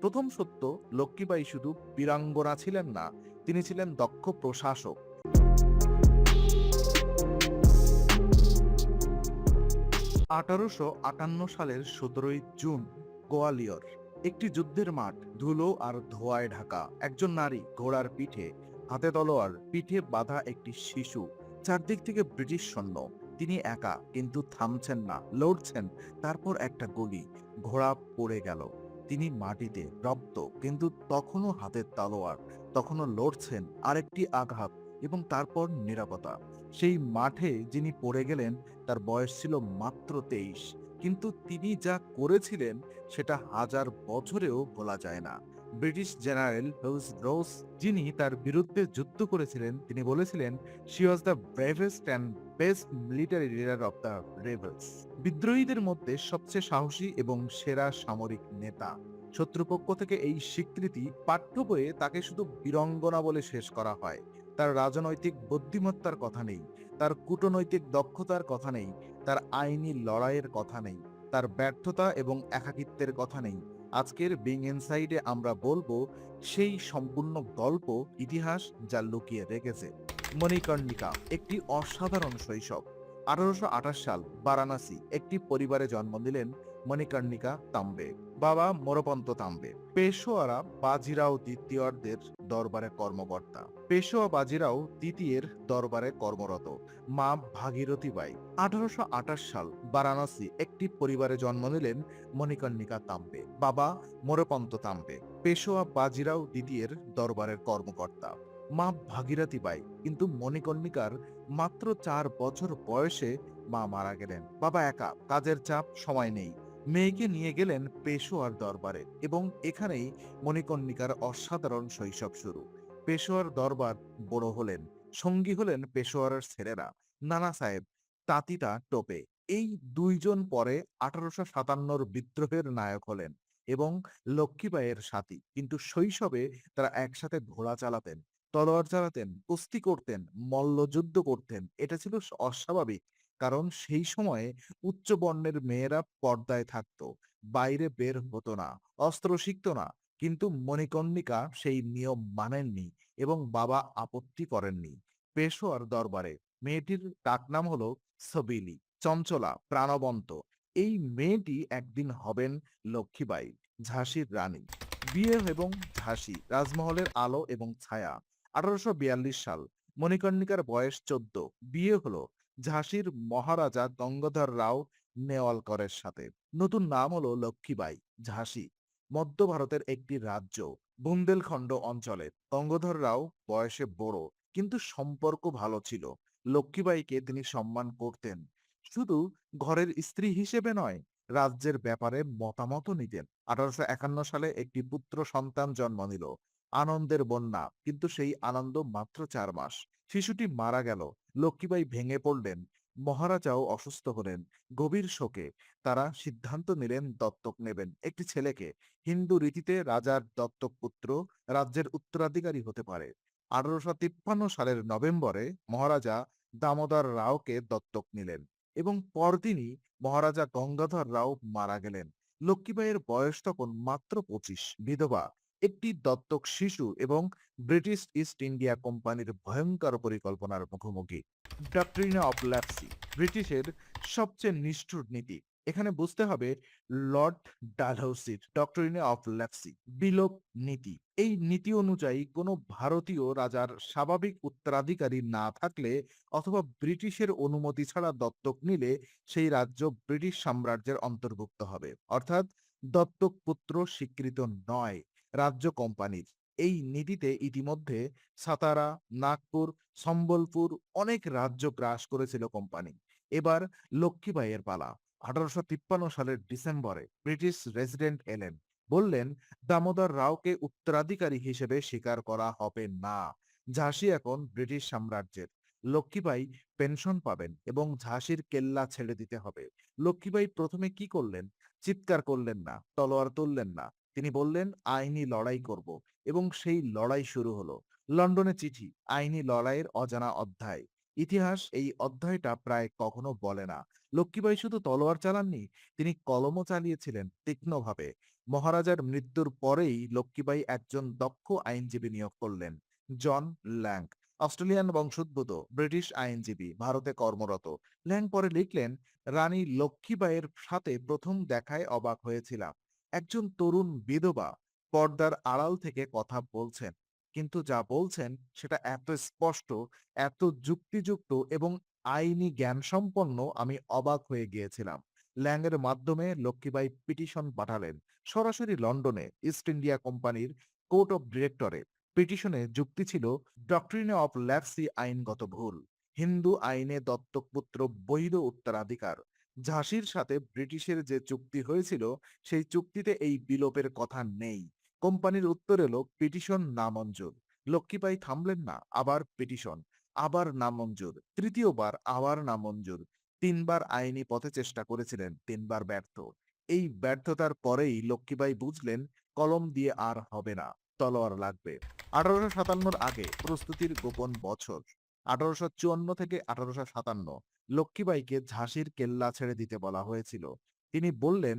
প্রথম সত্য, লক্ষ্মীবাঈ শুধু বীরাঙ্গনা ছিলেন না, তিনি ছিলেন দক্ষ প্রশাসক। 1858 সালের 17ই জুন, গোয়ালিয়র একটি যুদ্ধের মাঠ, ধুলো আর ধোঁয়ায় ঢাকা। একজন নারী ঘোড়ার পিঠে, হাতে তলোয়ার, পিঠে বাঁধা একটি শিশু, চারদিক থেকে ব্রিটিশ সৈন্য। তিনি একা, কিন্তু থামছেন না, লড়ছেন। তারপর একটা গুলি, ঘোড়া পড়ে গেল। তিনি মাটিতে রক্ত, কিন্তু তখনও হাতের তলোয়ার, তখনও লড়ছেন। আরেকটি আঘাত, এবং তারপর নীরবতা। সেই মাঠে যিনি পড়ে গেলেন তার বয়স ছিল মাত্র 23, কিন্তু তিনি যা করেছিলেন সেটা হাজার বছরেও ভোলা যায় না। ব্রিটিশ জেনারেল হিউজ রোজ, যিনি তার বিরুদ্ধে যুদ্ধ করেছিলেন, তিনি বলেছিলেন, she was the bravest and best military leader of the rebels. বিদ্রোহীদের মধ্যে সবচেয়ে সাহসী এবং সেরা সামরিক নেতা। শত্রুপক্ষ থেকে এই স্বীকৃতি। পাঠ্য বইয়ে তাকে শুধু বীরঙ্গনা বলে শেষ করা হয়। তার রাজনৈতিক বুদ্ধিমত্তার কথা নেই, তার কূটনৈতিক দক্ষতার কথা নেই, তার আইনি লড়াইয়ের কথা নেই, তার ব্যর্থতা এবং একাকিত্বের কথা নেই। আজকের বিং ইনসাইডে আমরা বলবো সেই সম্পূর্ণ গল্প, ইতিহাস যা লুকিয়ে রেখেছে। মণিকর্ণিকা একটি অসাধারণ শৈশব। 1828 সাল, বারাণসী একটি পরিবারে জন্ম নিলেন মণিকর্ণিকা তাম্বে। বাবা মোরপন্ত তাম্বে পেশোয়ারা বাজিরাও দ্বিতীয়ের দরবারে কর্মকর্তা। পেশোয়া বাজিরাও দ্বিতীয়ের দরবারে কর্মরত। মা ভাগীরথী বাই। 1828 সাল, বারাণসী একটি পরিবারে জন্ম নিলেন মণিকর্ণিকা তাম্বে। বাবা মোরপন্ত তাম্বে পেশোয়া বাজিরাও দ্বিতীয়ের দরবারের কর্মকর্তা। মা ভাগীরথী বাই। কিন্তু মণিকর্ণিকার মাত্র 4 বছর বয়সে মা মারা গেলেন। বাবা একা, কাজের চাপ, সময় নেই। মেয়েকে নিয়ে গেলেন পেশোয়ার দরবারে, এবং এখানেই মণিকর্ণিকার অসাধারণ শৈশব শুরু। পেশোয়ার দরবার বড় হলেন, সঙ্গী হলেন পেশোয়ারের ছেলেরা, নানা সাহেব, তাঁতিটা টোপে। এই দুইজন পরে 1857 বিদ্রোহের নায়ক হলেন এবং লক্ষ্মীবাঈয়ের সাথী। কিন্তু শৈশবে তারা একসাথে ঘোড়া চালাতেন, তলোয়ার চালাতেন, কুস্তি করতেন, মল্লযুদ্ধ করতেন। এটা ছিল অস্বাভাবিক, কারণ সেই সময়ে উচ্চ বর্ণের মেয়েরা পর্দায় থাকতো, বাইরে বের হতো না, অস্ত্র শিখতো না। কিন্তু মণিকর্ণিকা সেই নিয়ম মানেননি, এবং বাবা আপত্তি করেননি। পেশোয়ার দরবারে মেয়েটির ডাকনাম হলো সবিলি, চঞ্চলা, প্রাণবন্ত। এই মেয়েটি একদিন হবেন লক্ষ্মীবাঈ, ঝাঁসির রানী। বিয়ে এবং ঝাঁসি, রাজমহলের আলো এবং ছায়া। 1842 সাল, মণিকর্ণিকার বয়স 14। বিয়ে হলো ঝাঁসির মহারাজা গঙ্গাধর রাও নেওয়ালকরের সাথে। নতুন নাম হলো লক্ষ্মীবাঈ। ঝাঁসি মধ্য ভারতের একটি রাজ্য, বুন্দেলখণ্ড অঞ্চলে। গঙ্গাধর রাও বয়সে বড়, কিন্তু সম্পর্ক ভালো ছিল। লক্ষ্মীবাঈকে তিনি সম্মান করতেন, শুধু ঘরের স্ত্রী হিসেবে নয়, রাজ্যের ব্যাপারে মতামতও নিতেন। 1851 সালে একটি পুত্র সন্তান জন্ম নিল। আনন্দের বন্যা, কিন্তু সেই আনন্দ মাত্র 4 মাস। শিশুটি মারা গেল। লক্ষ্মীবাঈ ভেঙে পড়লেন। মহারাজাও অসুস্থ হলেন। গভীর শোকে তারা সিদ্ধান্ত নিলেন দত্তক নেবেন একটি ছেলেকে। হিন্দু রীতিতে রাজার দত্তক পুত্র রাজ্যের উত্তরাধিকারী হতে পারে। 1853 সালের নভেম্বরে মহারাজা দামোদর রাওকে দত্তক নিলেন, এবং পরদিনই মহারাজা গঙ্গাধর রাও মারা গেলেন। লক্ষ্মীবাঈয়ের বয়স তখন মাত্র 25। বিধবা, একটি দত্তক শিশু এবং ব্রিটিশ ইস্ট ইন্ডিয়া কোম্পানির ভয়ঙ্কর পরিকল্পনার মুখোমুখি। ডক্ট্রিন অফ ল্যাপসি, ব্রিটিশের সবচেয়ে নিষ্ঠুর নীতি। এখানে বুঝতে হবে লর্ড ডালহৌসির ডক্ট্রিন অফ ল্যাপসি, বিলোপ নীতি। এই নীতি অনুযায়ী কোনো ভারতীয় রাজার স্বাভাবিক উত্তরাধিকারী না থাকলে অথবা ব্রিটিশের অনুমতি ছাড়া দত্তক নিলে সেই রাজ্য ব্রিটিশ সাম্রাজ্যের অন্তর্ভুক্ত হবে। অর্থাৎ দত্তক পুত্র স্বীকৃত নয়, রাজ্য কোম্পানির। এই নীতিতে ইতিমধ্যে সাতারা, নাগপুর, সম্বলপুর অনেক রাজ্য গ্রাস করেছিল কোম্পানি। এবার লক্ষ্মীবাঈয়ের পালা। 1853 সালের ডিসেম্বরে ব্রিটিশ রেসিডেন্ট এলেন, বললেন দামোদর রাওকে উত্তরাধিকারী হিসেবে স্বীকার করা হবে না। ঝাঁসি এখন ব্রিটিশ সাম্রাজ্যের। লক্ষ্মীবাঈ পেনশন পাবেন এবং ঝাঁসির কেল্লা ছেড়ে দিতে হবে। লক্ষ্মীবাঈ প্রথমে কি করলেন? চিৎকার করলেন না, তলোয়ার তুললেন না। তিনি বললেন, আইনি লড়াই করব, এবং সেই লড়াই শুরু হলো। লন্ডনে চিঠি, আইনি লড়াইয়ের অজানা অধ্যায়। ইতিহাস এই অধ্যায়টা প্রায় কখনো বলে না। লক্ষ্মীবাঈ শুধু তলোয়ার চালাননি, তিনি কলমও চালিয়েছিলেন তীক্ষ্ণভাবে। মহারাজার মৃত্যুর পরেই লক্ষ্মীবাঈ একজন দক্ষ আইনজীবী নিয়োগ করলেন, জন ল্যাং। অস্ট্রেলিয়ান বংশোদ্ভূত ব্রিটিশ আইনজীবী, ভারতে কর্মরত। ল্যাং পরে লিখলেন, রানী লক্ষ্মীবাঈয়ের সাথে প্রথম দেখায় অবাক হয়েছিলাম। একজন তরুণ বিধবা পর্দার আড়াল থেকে কথা বলছেন, কিন্তু যা বলছেন সেটা এত স্পষ্ট, এত যুক্তিযুক্ত এবং আইনি জ্ঞানসম্পন্ন, আমি অবাক হয়ে গিয়েছিলাম। ল্যাংয়ের মাধ্যমে লক্ষ্মীবাঈ পিটিশন পাঠালেন সরাসরি লন্ডনে ইস্ট ইন্ডিয়া কোম্পানির কোর্ট অফ ডিরেক্টরে। পিটিশনে যুক্তি ছিল, ডক্ট্রিনে অফ ল্যাপসি আইনগত ভুল, হিন্দু আইনে দত্তক পুত্র বৈধ উত্তরাধিকার। ঝাঁসির সাথে ব্রিটিশের যে চুক্তি হয়েছিল সেই চুক্তিতে এই বিলোপের কথা নেই। কোম্পানির উত্তর এলো, পিটিশন নামঞ্জুর। লক্ষ্মীবাঈ থামলেন না, আবার পিটিশন, আবার নামঞ্জুর, তৃতীয়বার আবার নামঞ্জুর। তিনবার আইনি পথে চেষ্টা করেছিলেন, তিনবার ব্যর্থ। এই ব্যর্থতার পরেই লক্ষ্মীবাঈ বুঝলেন, কলম দিয়ে আর হবে না, তলোয়ার লাগবে। 1857 আগে প্রস্তুতির গোপন বছর। 1854 থেকে 1857 লক্ষ্মীবাঈকে ঝাঁসির কেল্লা ছেড়ে দিতে বলা হয়েছিল। তিনি বললেন,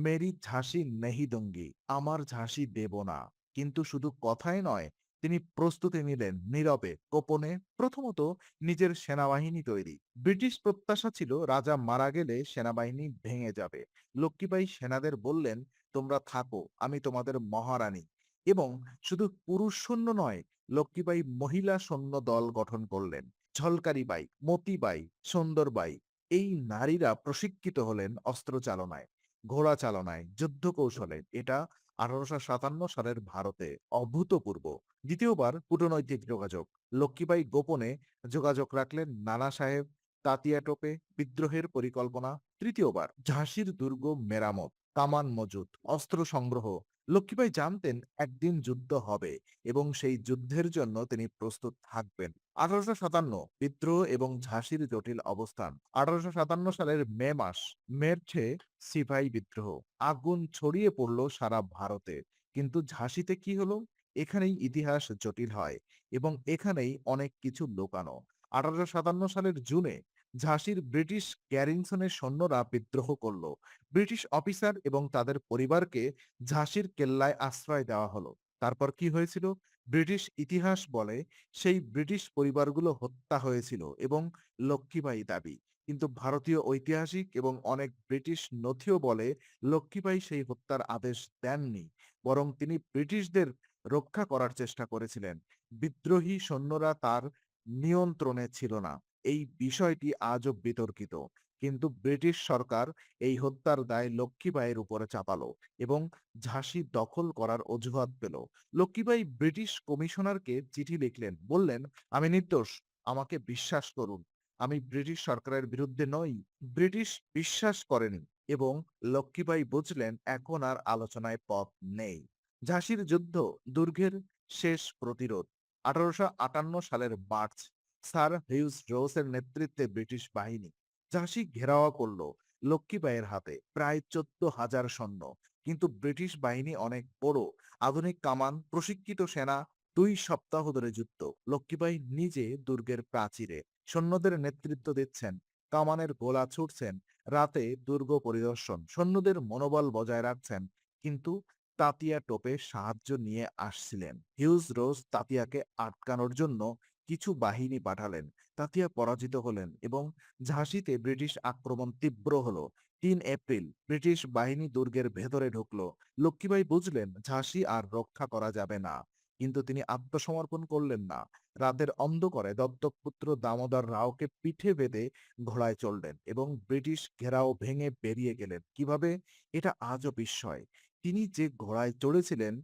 মেরি ঝাঁসি নেহি দঙ্গি, আমার ঝাঁসি দেব না। কিন্তু শুধু কথাই নয়, তিনি প্রস্তুতি নিলেন নীরবে, গোপনে। প্রথমত, নিজের সেনাবাহিনী তৈরি। ব্রিটিশ প্রত্যাশা ছিল রাজা মারা গেলে সেনাবাহিনী ভেঙে যাবে। লক্ষ্মীবাঈ সেনাদের বললেন, তোমরা থাকো, আমি তোমাদের মহারানী। এবং শুধু পুরুষ সৈন্য নয়, লক্ষ্মীবাঈ মহিলা সৈন্য দল গঠন করলেন। ঝলকারি বাই, মতিবাই, সুন্দরবাই, এই নারীরা প্রশিক্ষিত হলেন অস্ত্র চালনায়, ঘোড়া চালনায়, যুদ্ধ কৌশলে। এটা 1857 সালের ভারতে অভূতপূর্ব। দ্বিতীয়বার কূটনৈতিক যোগাযোগ। লক্ষ্মীবাঈ গোপনে যোগাযোগ রাখলেন নানা সাহেব, তাতিয়া টোপে, বিদ্রোহের পরিকল্পনা। তৃতীয়বার ঝাঁসির দুর্গ মেরামত, কামান মজুত, অস্ত্র সংগ্রহ। লক্ষ্মীবাঈ জানতেন একদিন যুদ্ধ হবে এবং সেই যুদ্ধের জন্য তিনি প্রস্তুত থাকবেন। 1857 বিদ্রোহ এবং ঝাঁসির জটিল অবস্থান। 1857 সালের মে মাস, মেরঠে সিপাহী বিদ্রোহ। আগুন ছড়িয়ে পড়ল সারা ভারতে। কিন্তু ঝাঁসিতে কি হলো? এখানেই ইতিহাস জটিল হয় এবং এখানেই অনেক কিছু লুকানো। 1857 সালের জুনে ঝাঁসির ব্রিটিশ গ্যারিসনের সৈন্যরা বিদ্রোহ করল। ব্রিটিশ অফিসার এবং তাদের পরিবারকে ঝাঁসির কেল্লায় আশ্রয় দেওয়া হলো। তারপর কি হয়েছিল? ব্রিটিশ ইতিহাস বলে সেই ব্রিটিশ পরিবারগুলো হত্যা হয়েছিল এবং লক্ষ্মীবাঈ দাবি। কিন্তু ভারতীয় ঐতিহাসিক এবং অনেক ব্রিটিশ নথিও বলে লক্ষ্মীবাঈ সেই হত্যার আদেশ দেননি, বরং তিনি ব্রিটিশদের রক্ষা করার চেষ্টা করেছিলেন। বিদ্রোহী সৈন্যরা তার নিয়ন্ত্রণে ছিল না। এই বিষয়টি আজও বিতর্কিত। কিন্তু ব্রিটিশ সরকার এই হত্যার দায় লক্ষ্মীবাঈয়ের উপরে চাপালো এবং ঝাঁসি দখল করার অজুহাত পেল। লক্ষ্মীবাঈ ব্রিটিশ কমিশনারকে চিঠি লিখলেন, বললেন, আমি নির্দোষ, আমাকে বিশ্বাস করুন। আমি ব্রিটিশ সরকারের বিরুদ্ধে নই। ব্রিটিশ বিশ্বাস করেনি এবং লক্ষ্মীবাঈ বুঝলেন এখন আর আলোচনায় পথ নেই। ঝাঁসির যুদ্ধ, দুর্গের শেষ প্রতিরোধ। 1858 সালের মার্চ, স্যার হিউজ রোসের নেতৃত্বে ব্রিটিশ বাহিনী ঝাঁসি ঘেরাও করল। লক্ষ্মীবাঈয়ের হাতে প্রায় 14,000 সৈন্য। কিন্তু ব্রিটিশ বাহিনী অনেক বড়, আধুনিক কামান, প্রশিক্ষিত সেনা। 2 সপ্তাহ ধরে যুদ্ধ। লক্ষ্মীবাঈ নিজে দুর্গের প্রাচীরে সৈন্যদের নেতৃত্ব দিচ্ছেন, কামানের গোলা ছুটছেন, রাতে দুর্গ পরিদর্শন, সৈন্যদের মনোবল বজায় রাখছেন। কিন্তু তাতিয়া টোপে সাহায্য নিয়ে আসছিলেন। হিউজ রোজ তাতিয়াকে আটকানোর জন্য কিছু বাহিনী পাঠালেন। তাতিয়া পরাজিত হলেন এবং ঝাঁসিতে ব্রিটিশ আক্রমণ তীব্র হলো। 3 এপ্রিল ব্রিটিশ বাহিনী দুর্গের ভেতরে ঢুকলো। লক্ষ্মীবাঈ বুঝলেন ঝাঁসি আর রক্ষা করা যাবে না। কিন্তু তিনি আত্মসমর্পণ করলেন না। রাতের অন্ধকারে দত্তক পুত্র দামোদর রাওকে পিঠে বেঁধে ঘোড়ায় চললেন এবং ব্রিটিশ ঘেরাও ভেঙে বেরিয়ে গেলেন। কিভাবে? এটা আজও বিস্ময়। তিনি যে ঘোড়ায় চড়েছিলেন,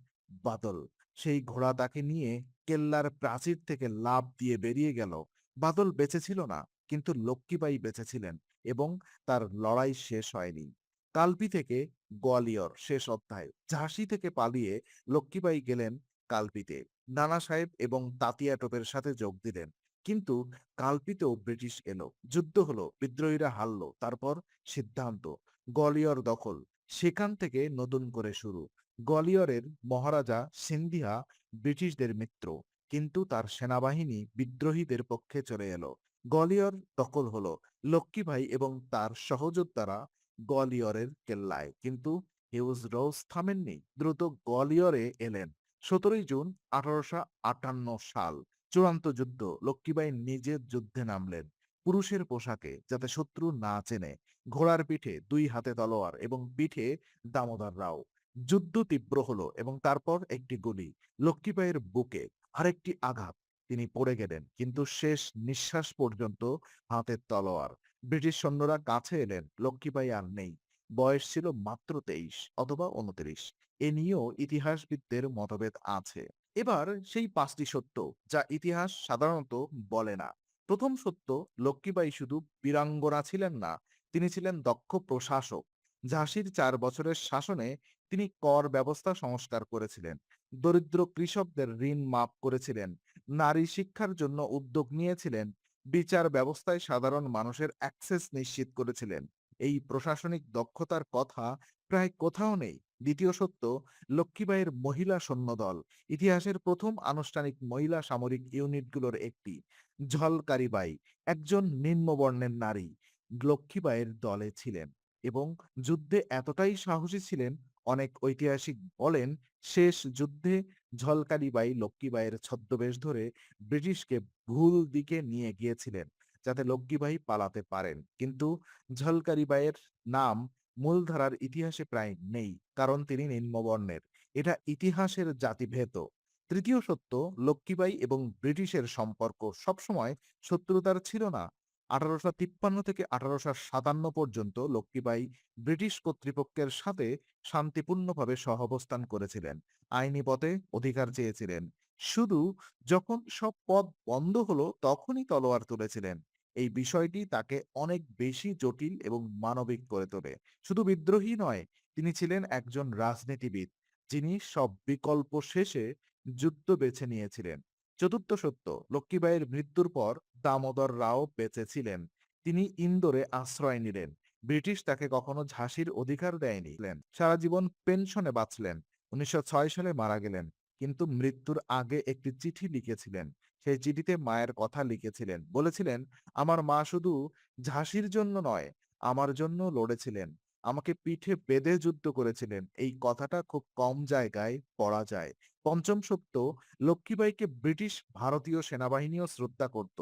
বাদল, সেই ঘোড়া তাকে নিয়ে কেল্লার প্রাচীর থেকে লাফ দিয়ে বেরিয়ে গেল। বাদল বেঁচে ছিল না, কিন্তু লক্ষ্মীবাঈ বেঁচে ছিলেন এবং তার লড়াই শেষ হয়নি। কালপি থেকে গোয়ালিয়র, শেষ অধ্যায়। ঝাঁসি থেকে পালিয়ে লক্ষ্মীবাঈ গেলেন কালপিতে। নানা সাহেব এবং তাতিয়া টোপের সাথে যোগ দিলেন। কিন্তু কালপিতেও ব্রিটিশ এলো, যুদ্ধ হলো, বিদ্রোহীরা হারলো। তারপর সিদ্ধান্ত, গোয়ালিয়র দখল। সেখান থেকে নতুন করে শুরু। গোয়ালিয়রের মহারাজা সিন্ধিয়া ব্রিটিশদের মিত্র, কিন্তু তার সেনাবাহিনী বিদ্রোহীদের পক্ষে চলে এলো। গোয়ালিয়র দখল হলো। লক্ষ্মীবাঈ এবং তার সহযোদ্ধারা গোয়ালিয়রের কেল্লায়। কিন্তু হিউজ রোজ থামেননি, দ্রুত গোয়ালিয়রে এলেন। 17 জুন 1858 সাল, চূড়ান্ত যুদ্ধ। লক্ষ্মীবাঈ নিজে যুদ্ধে নামলেন, পুরুষের পোশাকে, যাতে শত্রু না চেনে। ঘোড়ার পিঠে 2 হাতে তলোয়ার এবং পিঠে দামোদর রাও। যুদ্ধ তীব্র হলো এবং তারপর একটি গুলি, লক্ষ্মীবাঈয়ের বুকে, আরেকটি আঘাত। তিনি পড়ে গেলেন, কিন্তু শেষ নিঃশ্বাস পর্যন্ত হাতে তলোয়ার। ব্রিটিশ সৈন্যরা কাছে এলেন, লক্ষ্মীবাঈ আর নেই। বয়স ছিল মাত্র 23 অথবা 29। এ নিয়েও ইতিহাসবিদদের মতভেদ আছে। এবার সেই 5টি সত্য যা ইতিহাস সাধারণত বলে না। প্রথম সত্য, লক্ষ্মীবাঈ শুধু বীরাঙ্গনা ছিলেন না, তিনি ছিলেন দক্ষ প্রশাসক। ঝাঁসির 4 বছরের শাসনে তিনি কর ব্যবস্থা সংস্কার করেছিলেন, দরিদ্র কৃষকদের ঋণ মাফ করেছিলেন, নারী শিক্ষার জন্য উদ্যোগ নিয়েছিলেন, বিচার ব্যবস্থায় সাধারণ মানুষের অ্যাক্সেস নিশ্চিত করেছিলেন। এই প্রশাসনিক দক্ষতার কথা প্রায় কোথাও নেই। দ্বিতীয় সত্য, লক্ষ্মীবাঈয়ের মহিলা সৈন্যদল, ইতিহাসের প্রথম আনুষ্ঠানিক মহিলা সামরিক ইউনিটগুলোর একটি। ঝলকারি বাই, একজন নিম্নবর্ণের নারী, লক্ষ্মীবাঈয়ের দলে ছিলেন এবং যুদ্ধে এতটাই সাহসী ছিলেন, অনেক ঐতিহাসিক বলেন শেষ যুদ্ধে ঝলকারি বাই লক্ষ্মীবাঈয়ের ছদ্মবেশ ধরে ব্রিটিশকে ভুল দিকে নিয়ে গিয়েছিলেন, যাতে লক্ষ্মীবাঈ পালাতে পারেন। কিন্তু ঝলকারি বাইয়ের নাম মূলধারার ইতিহাসে প্রায় নেই, কারণ তিনি নিম্নবর্ণের। এটা ইতিহাসের জাতিভেদ। তৃতীয় সত্য, লক্ষ্মীবাঈ এবং ব্রিটিশের সম্পর্ক সবসময় শত্রুতার ছিল না। 1853 থেকে 1857 পর্যন্ত লক্ষ্মীবাঈ ব্রিটিশ কর্তৃপক্ষের সাথে শান্তিপূর্ণভাবে সহাবস্থান করেছিলেন, আইনি পথে অধিকার চেয়েছিলেন। শুধু যখন সব পথ বন্ধ হলো তখনই তলোয়ার তুলেছিলেন। এই বিষয়টি তাকে অনেক বেশি জটিল এবং মানবিক করে তোলে। শুধু বিদ্রোহী নয়, তিনি ছিলেন একজন রাজনীতিবিদ, যিনি সব বিকল্প শেষে যুদ্ধ বেছে নিয়েছিলেন। চতুর্থ সত্য, লক্ষ্মীবাঈয়ের মৃত্যুর পর দামোদর রাও বেঁচে ছিলেন। তিনি ইন্দোরে আশ্রয় নিলেন। ব্রিটিশ তাকে কখনো ঝাঁসির অধিকার দেয়নি। সারা জীবন পেনশনে বাঁচলেন। 1906 সালে মারা গেলেন, কিন্তু মৃত্যুর আগে একটি চিঠি লিখেছিলেন। সেই চিঠিতে মায়ের কথা লিখেছিলেন, বলেছিলেন, আমার মা শুধু ঝাঁসির জন্য নয়, আমার জন্য লড়েছিলেন, আমাকে পিঠে বেঁধে যুদ্ধ করেছিলেন। এই কথাটা খুব কম জায়গায় পড়া যায়। পঞ্চম সত্য, লক্ষ্মীবাঈকে ব্রিটিশ ভারতীয় সেনাবাহিনীও শ্রদ্ধা করত।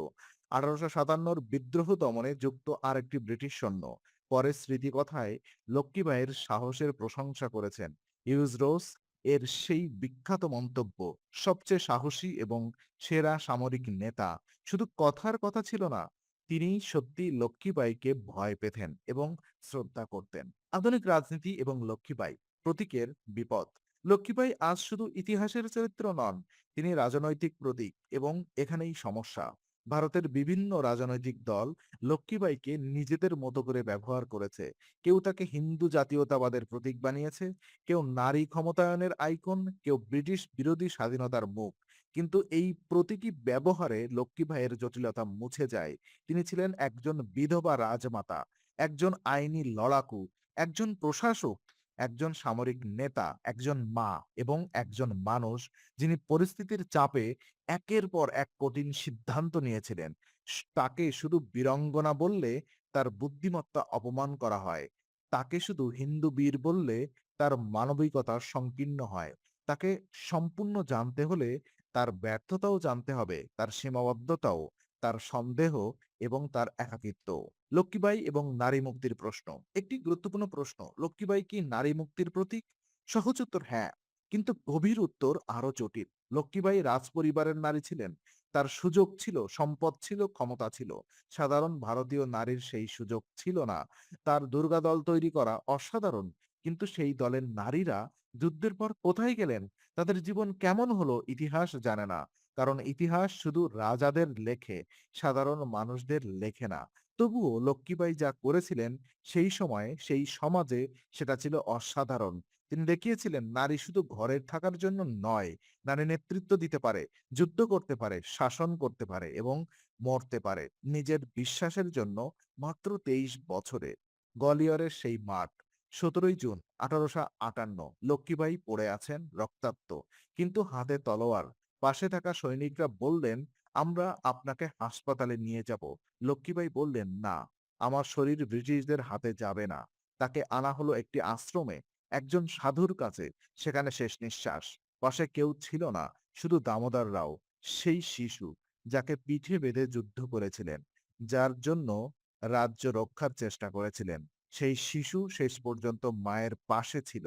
1857 বিদ্রোহ দমনে যুক্ত আরেকটি ব্রিটিশ সৈন্য পরে স্মৃতিকথায় লক্ষ্মীবাঈয়ের সাহসের প্রশংসা করেছেন। হিউজ রোজ এর সেই বিখ্যাত মন্তব্য, সবচেয়ে সাহসী এবং সেরা সামরিক নেতা শুধু কথার কথা ছিল না, তিনি সত্যি লক্ষ্মীবাঈকে ভয় পেতেন এবং শ্রদ্ধা করতেন। আধুনিক রাজনীতি এবং লক্ষ্মীবাঈ, প্রতীকের বিপদ। লক্ষ্মীবাঈ আজ শুধু ইতিহাসের চরিত্র নন, তিনি রাজনৈতিক প্রতীক এবং এখানেই সমস্যা। ভারতের বিভিন্ন রাজনৈতিক দল লক্ষ্মীবাঈকে নিজেদের মতো করে ব্যবহার করেছে। কেউ তাকে হিন্দু জাতীয়তাবাদের প্রতীক বানিয়েছে, কেউ নারী ক্ষমতায়নের আইকন, কেউ ব্রিটিশ বিরোধী স্বাধীনতার মুখ। কিন্তু এই প্রতিটি ব্যবহারে লক্ষ্মীবাঈয়ের জটিলতা মুছে যায়। তিনি ছিলেন একজন বিধবা রাজমাতা, একজন আইনি লড়াকু, একজন প্রশাসক, একজন সামরিক নেতা, একজন মা এবং একজন মানুষ, যিনি পরিস্থিতির চাপে একের পর এক কঠিন সিদ্ধান্ত নিয়েছিলেন। তাকে শুধু বীরঙ্গনা বললে তার বুদ্ধিমত্তা অপমান করা হয়। তাকে শুধু হিন্দু বীর বললে তার মানবিকতা সংকীর্ণ হয়। তাকে সম্পূর্ণ জানতে হলে তার ব্যর্থতাও জানতে হবে, তার সীমাবদ্ধতাও, তার সন্দেহ এবং তার একাকিত্ব। লক্ষ্মীবাঈ এবং নারী মুক্তির প্রশ্ন। একটি গুরুত্বপূর্ণ প্রশ্ন, লক্ষ্মীবাঈ কি নারী মুক্তির প্রতীক? সহজ উত্তর হ্যাঁ, কিন্তু গভীর উত্তর আরো জটিল। লক্ষ্মীবাঈ রাজপরিবারের নারী ছিলেন। তার সুযোগ ছিল, সম্পদ ছিল, ক্ষমতা ছিল। সাধারণ ভারতীয় নারীর সেই সুযোগ ছিল না। তার দুর্গা দল তৈরি করা অসাধারণ, কিন্তু সেই দলের নারীরা যুদ্ধের পর কোথায় গেলেন, তাদের জীবন কেমন হলো, ইতিহাস জানে না। কারণ ইতিহাস শুধু রাজাদের লেখে, সাধারণ মানুষদের লেখে না। তবুও লক্ষ্মীবাঈ যা করেছিলেন সেই সময়ে, সেই সমাজে, সেটা ছিল অসাধারণ। তিনি দেখিয়েছিলেন নারী শুধু ঘরে থাকার জন্য নয়, নারী নেতৃত্ব দিতে পারে, যুদ্ধ করতে পারে, শাসন করতে পারে এবং মরতে পারে নিজের বিশ্বাসের জন্য। মাত্র 23 বছরে গোয়ালিয়রের সেই মাঠ, 17 জুন 1858, লক্ষ্মীবাঈ পড়ে আছেন রক্তাক্ত, কিন্তু হাতে তলোয়ার। পাশে থাকা সৈনিকরা বললেন, আমরা আপনাকে হাসপাতালে নিয়ে যাব। লক্ষ্মীবাঈ বললেন, না, আমার শরীর ব্রিটিশদের হাতে যাবে না। তাকে আনা হলো একটি আশ্রমে, একজন সাধুর কাছে সেখানে শেষ নিঃশ্বাস। পাশে কেউ ছিল না, শুধু দামোদর রাও, সেই শিশু যাকে পিঠে বেঁধে যুদ্ধ করেছিলেন, যার জন্য রাজ্য রক্ষার চেষ্টা করেছিলেন। সেই শিশু শেষ পর্যন্ত মায়ের পাশে ছিল।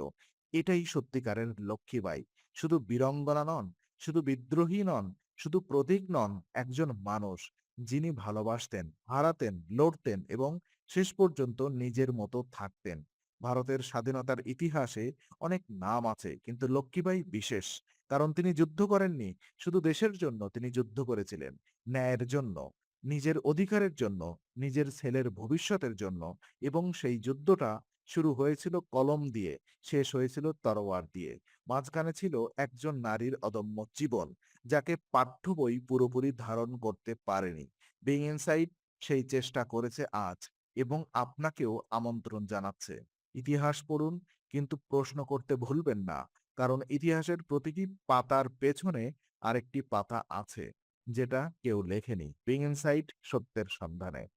এটাই সত্যিকারের লক্ষ্মীবাঈ। শুধু বীরাঙ্গনা নন, শুধু বিদ্রোহী নন, শুধু প্রতীক নন, একজন মানুষ যিনি ভালোবাসতেন, হারাতেন, লড়তেন এবং শেষ পর্যন্ত নিজের মতো থাকতেন। ভারতের স্বাধীনতার ইতিহাসে অনেক নাম আছে, কিন্তু লক্ষ্মীবাঈ বিশেষ। কারণ তিনি যুদ্ধ করেননি শুধু দেশের জন্য, তিনি যুদ্ধ করেছিলেন ন্যায়ের জন্য, নিজের অধিকারের জন্য, নিজের ছেলের ভবিষ্যতের জন্য। এবং সেই যুদ্ধটা শুরু হয়েছিল কলম দিয়ে, শেষ হয়েছিল তরোয়ার দিয়ে। মাঝখানে ছিল একজন নারীর অদম্য জীবন, যাকে পাঠ্য বই পুরোপুরি ধারণ করতে পারেনি। বিং ইনসাইড সেই চেষ্টা করেছে আজ, এবং আপনাকেও আমন্ত্রণ জানাচ্ছে। ইতিহাস পড়ুন, কিন্তু প্রশ্ন করতে ভুলবেন না, কারণ ইতিহাসের প্রতিটি পাতার পেছনে আরেকটি পাতা আছে, যেটা কেউ লেখেনি। বিং ইনসাইড, সত্যের সন্ধানে।